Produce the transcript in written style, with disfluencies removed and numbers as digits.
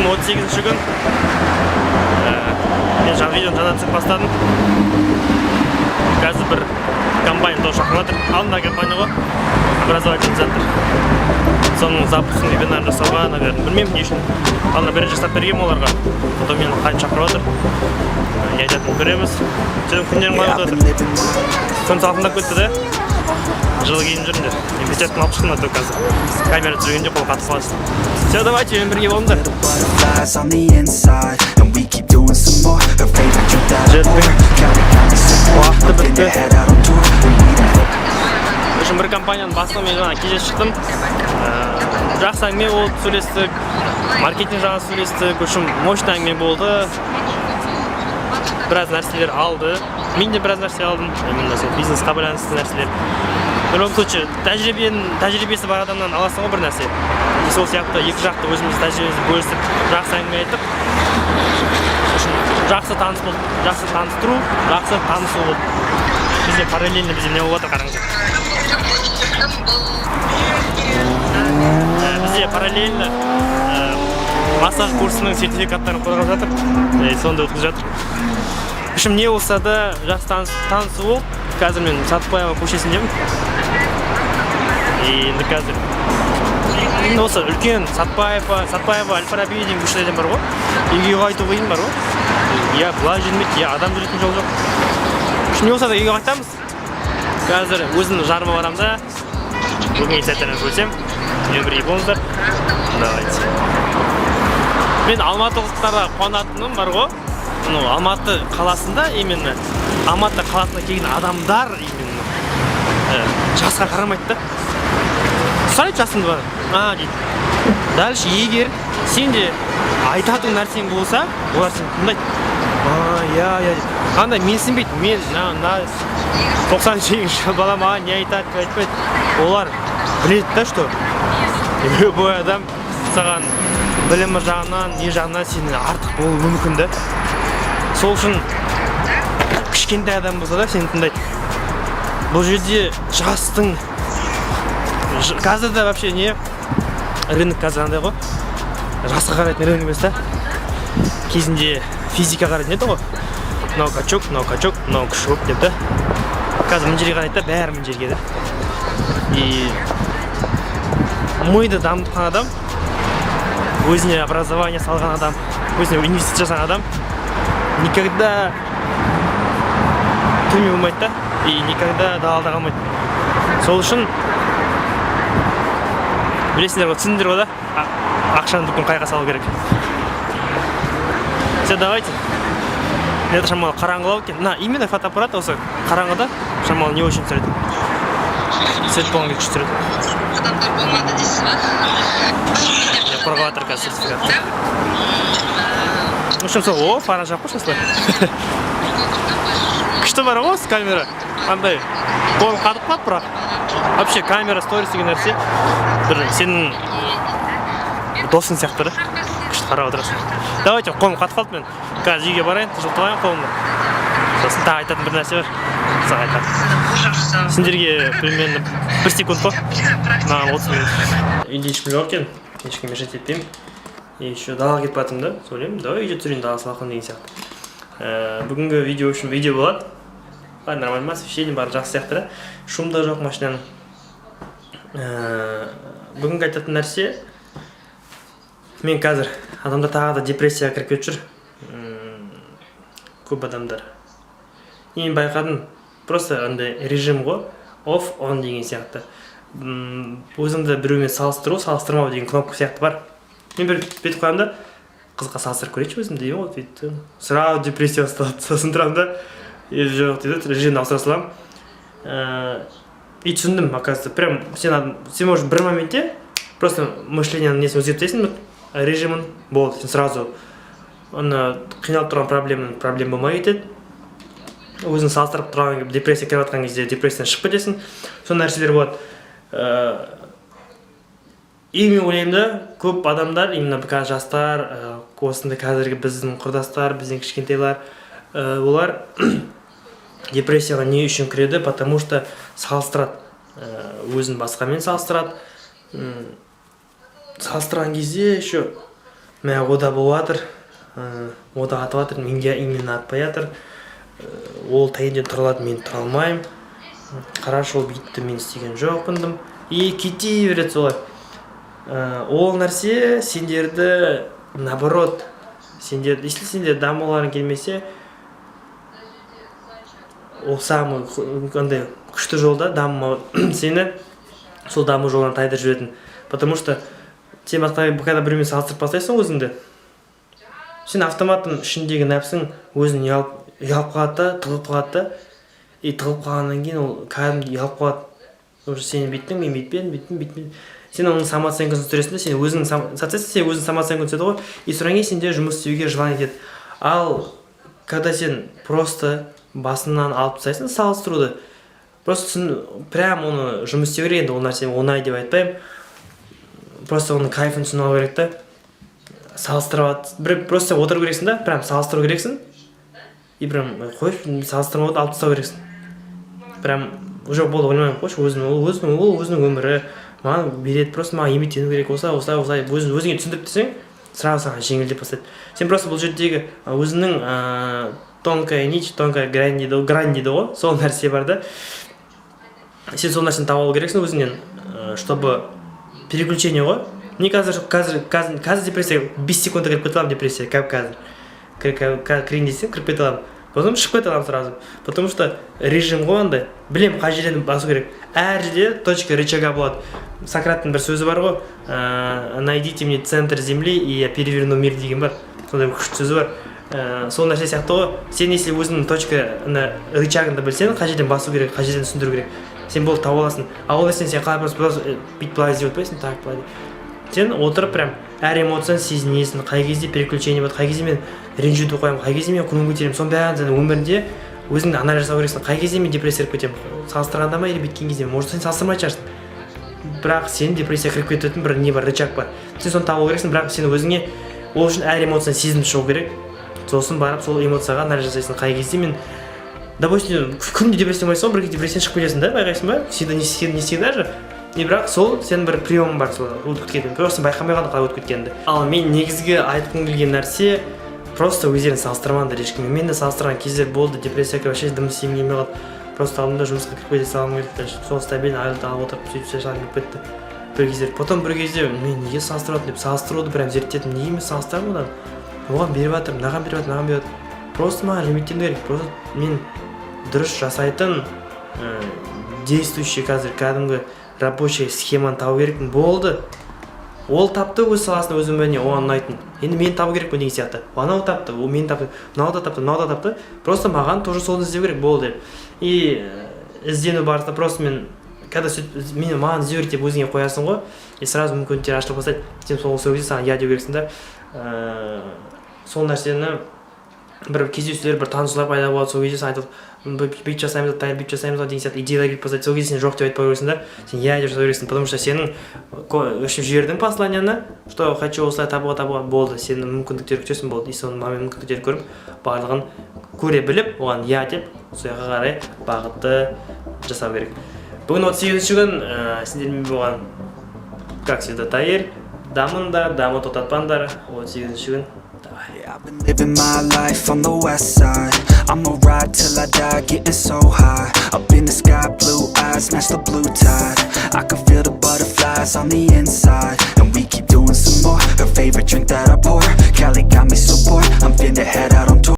Бүгін 38-ші күн. Мен жаңа видеоны жаңа түсіріп бастадым. Қазір бір компания тоже шақырып жатыр. Алдында компания ғой. Образовательный центр. Соның запускын вебинар жасауға, наверное, білмеймін не үшін. Алдында бірінші жасап бергем оларға. Потом мені қайын шақырып жатыр. Не айтатынын көреміз. Сөйтіп күндерім қалып жатыр. Соны салқындап кетті де. Жылы киініп жүріңдер. Мен печатканы алып шықтым да қазір. Камера түсіргенде қол қатып қаласың. Все, давайте, мен бірге болыңдар. Жеттің. Уақыты бітті. Үшін бір компанияның басына мен жаңа кездесіп шықтым. Жақсы әңгіме болды, сөйлестік. Маркетинг жағын сөйлестік. Үшін мощный әңгіме болды. Біраз нәрселер алды. Мен де біраз нәрсе алдым. Именно сол бизнесқа байланысты нәрселер. В любом случае, тәжірибесі бар адамнан аласың ғой бір нәрсе. Сол сияқты екі жақты өзіміз тәжірибемізді бөлісіп, жақсы әңгіме айтып, жақсы таныс болды, жақсы таныстыру, жақсы танысу болды. Бізде параллельно бізде не болып жатыр қараңыздар. Бізде параллельно массаж курсының сертификаттарын қойғап жатыр. Сонда өткізіп жатыр. Үшім не болса да жақсы танысу болып, қазір мен Сатпаева көшесіндемін. Енді қазір осы үлкен Сатпаева, Әл-Фараби деген көшелерден бар ғой. Үйге қайту қиын бар ғой. Я былай жүрмейді, я адам жүретін жол жоқ. Үшін не болса да үйге қайтамыз. Қазір өзімнің жарыма барамын да. Бүгінгі сәттерін бөлсем. Мен бірге болыңыздар. Давайте. Мен алматылықтарға қуанатыным бар ғой. Алматы қаласында именно Алматы қаласына келген адамдар именно жасқа қарамайды да. Сұрайды жасыңды бар. Дейді. Дальше егер сен де айтатын нәрсең болса, олар сені тыңдайды. Қандай менсінбейді. Мен 98 бала маған не айтады, айтпайды. Олар біледі да, что любой адам саған білімі жағынан, не жағынан сені артық болуы мүмкін да. Сол үшін кішкентай адам болса да сені тыңдайды. Бұл жерде жастың қазір да вообще не рынок қазір андай ғой. Жасқа қарайтын рынок емес та. Кезінде физика қарайтын еді ғой. Мынау качок, мынау күш көп деп та. Қазір мына жерге қарайды да, бәрі мына жерге да. И миды дамытқан адам, өзіне образование салған адам, өзіне университет жасаған адам никогда төмен болмайды да, и никогда далада қалмайды. Сол үшін білесіңдер ғой, түсіндіңдер ғой да, ақшаны бүкін қайға салу керек. Все, давайте. Это шамалы қараңғылау екен. Именно фотоаппарат осы қараңғыда шамалы не очень түсіреді. Свет болған кезде түсіреді. Адамдар болмады дейсіз ба? Қорғап жатыр қазір сертификатты. В общем, сол, пара жақ қой осылай. Күшті бар ғой осы камера. Андай, қолым қатып қалып бірақ. Вообще камера, сторис деген нәрсе. Бір сенің досың сияқты да. Күшті қарап отырасың. Давайте, қолым қатып қалды мен. Қазір үйге барайын, жылтылайын қолымды. Сосын тағы айтатын бір нәрсе бар. Саған айтады. Сендерге примерно 1 секунд қой. Маған 30 минут. Үйде ешкім жоқ екен. Ешкім мешать етпеймін. И еще далаға кетіп жатырмын да. Сөйлеймін, давай үйде тұрайын, дала салқын деген сияқты. Бүгінгі видео үшін видео болады. Нормально ма, освещение бары жақсы сияқты да. Шум да жоқ машинаның. Бүгінгі айтатын нәрсе, мен қазір адамдар тағы да депрессияға кіріп кетіп жүр. Көп адамдар. Мен байқадым, просто андай режим ғой, off, on деген сияқты. Өзіңді біреумен салыстырмау деген кнопка сияқты бар. Мен бір бет қоямын да, қызға салыстырып көрейінші өзімді деймін ғой, дейді. Сразу депрессия басталады, сосын тұрамын да, жоқ дейді, режимді ауыстыра саламын. И түсіндім, оказывается, прям сен можешь бір моментте просто мышлениенің несін өзгертіп тастайсың, режимін болды, сен сразу қиналып тұрған проблема болмай кетеді. Өзің салыстырып тұрған депрессия кіріп жатқан кезде депрессиядан шығып кетесің. Сол нәрселер болады. И мен ойлаймын да, көп адамдар, именно жастар, осындай қазіргі біздің құрдастар, біздің кішкентайлар, олар депрессияға не үшін кіреді, потому что салыстырады. Өзін басқамен салыстырады. Салыстырған кезде еще мә ода болыватыр, ода атып жатыр, менге именно атпай жатыр. Ол таңертең тұра алады, мен тұра алмаймын. Қарашы ол бүйтті, мен істеген жоқпын. И кете береді солай. Ол нәрсе сендерді наоборот, если сендер дамуларың келмесе, ол самый қандай күшті жолда даму сені сол даму жолынан тайдырып жіберетін. Потому что сен когда біреумен салыстырып бастайсың өзіңді, сен автоматтың ішіндегі нәпсің өзін ұялып қалады да, тығылып қалады да, и тығылып қалғаннан кейін ол кәдімгі ұялып қалады. Уже сен бүйттің, мен бүйтпедім. Сен оның самооценкасын түсіресің де, сен өзіңнің самооценкасын түседі ғой, и содан кейін сенде жұмыс істеуге желание етеді. Ал когда сен просто басынан алып тастайсың салыстыруды, просто прям оны жұмыс істеу керек. Енді ол нәрсе оңай деп айтпаймын. Просто оның кайфын түсініп алу керек та. Салыстырып просто отыру керексің да, прям салыстыру керексің. И прям қойып салыстырмауды алып тастау керексің. Прям уже болды, ойламаймын, қойшы, өзінің өмірі маған береді, просто маған еңбектену керек, осылай өзіңе түсіндіріп десең, сразу саған жеңілдеп бастайды. Сен просто бұл жердегі өзінің тонкая нить, тонкая грань дейді ғой, сол нәрсе бар да. Сен сол нәрсені таба алу керексің өзіңнен, чтобы переключение ғой. Не қазір депрессия 5 секундта кіріп кете аламын, депрессия, қазір. Кірейін десең, кіріп кете аламын. Потом шығып кете аламын сразу. Потому что режим ғой андай, білем қай жерден басу керек. Әр жерде точка рычага болады. Сократтың бір сөзі бар ғой, найдите мне центр земли, и я переверну мир деген бар. Сондай күшті сөзі бар. Сол нәрсе сияқты ғой. Сен если өзіңнің точка рычагыңды білсең, қай жерден басу керек, қай жерден түсіндіру керек. Сен болды тауып аласың. Ал ол сен қалай просто бүйтіп былай іздеп өтпайсың, так былай. Сен отырып прям әр эмоцияны сезінесің, қай кезде переключение болады, қай кезде мен ренжуді қоямын, қай кезде мен көңіл көтеремін. Соның бәрін өмірінде өзіңді анализ жасау керексің. Қай кезде мен депрессия кіріп кетемін, салыстырғанда ма или бүйткен кезде ме? Может, сен салыстырмайтын шығарсың. Бірақ сен депрессия кіріп кететін бір не бар, рычаг бар. Сен соны табу керексің, бірақ сен өзіңе ол үшін әр эмоцияны сезініп шығу керек. Сосын барып сол эмоцияға анализ жасайсың. Қай кезде мен, допустим, күнде депрессия болсаң, бір депрессиядан шығып кетесің да, байқайсың ба? Не всегда же. И бірақ сол сенің бір приемың бар, сол өтіп кеткен. Просто байқамай қалдың қалай өтіп кеткенді. Ал мен негізгі айтқым келген нәрсе, просто өздерін салыстырмаңдар ешкіммен. Мен де салыстырған кездер болды, депрессияға вообще дым істегім келмей қалды. Просто алдымда жұмысқа кіріп кете салғым келді, сол стабильно айлықты алып отырып сөйтіп шашылып кетті бір кездер. Потом бір кезде мен неге салыстырып деп салыстыруды прям зерттедім. Неге мен салыстырамын одан? Оған беріп жатыр, мынаған беріп жатыр. Просто маған лимиттену керек. Просто мен дұрыс жасайтын действующий қазір кәдімгі рабочий схеманы табу керекпін. Болды. Ол тапты өз саласында өз өміріне оған ұнайтын. Енді мен табу керекпін деген сияқты. Анау тапты, ол мен тапты, мынау да тапты. Просто маған тоже соны іздеу керек болды. И іздену барысында просто мен когда маған іздеу керек деп өзіңе қоясың ғой, и сразу мүмкіндіктер ашылып бастайды. Сен сол кезде саған я деу керексің да. Сол нәрсені бір кездесулер, бір танысулар пайда болады, сол кезде сен айтып бүйтіп жасаймыз деген сияқты идеялар келіп бастайды. Сол кезде сен жоқ деп айтпау керексің да, сен я деп жасау керексің, потому что сенің жібердің посланияны, что хочу осылай табуға болды, сенің мүмкіндіктер күтесің болды, и соның мүмкіндіктерді көріп, барлығын көре біліп, оған я деп, сояққа қарай бағытты жасау керек. Бүгін 38-ші күн, сендермен болған, как всегда, Таир, дамыңдар, дамы тоқтатпаңдар, 38-ші күн. I've been living my life on the west side. I'ma ride till I die, getting so high. Up in the sky, blue eyes, match the blue tide. I can feel the butterflies on the inside, and we keep doing some more. Her favorite drink that I pour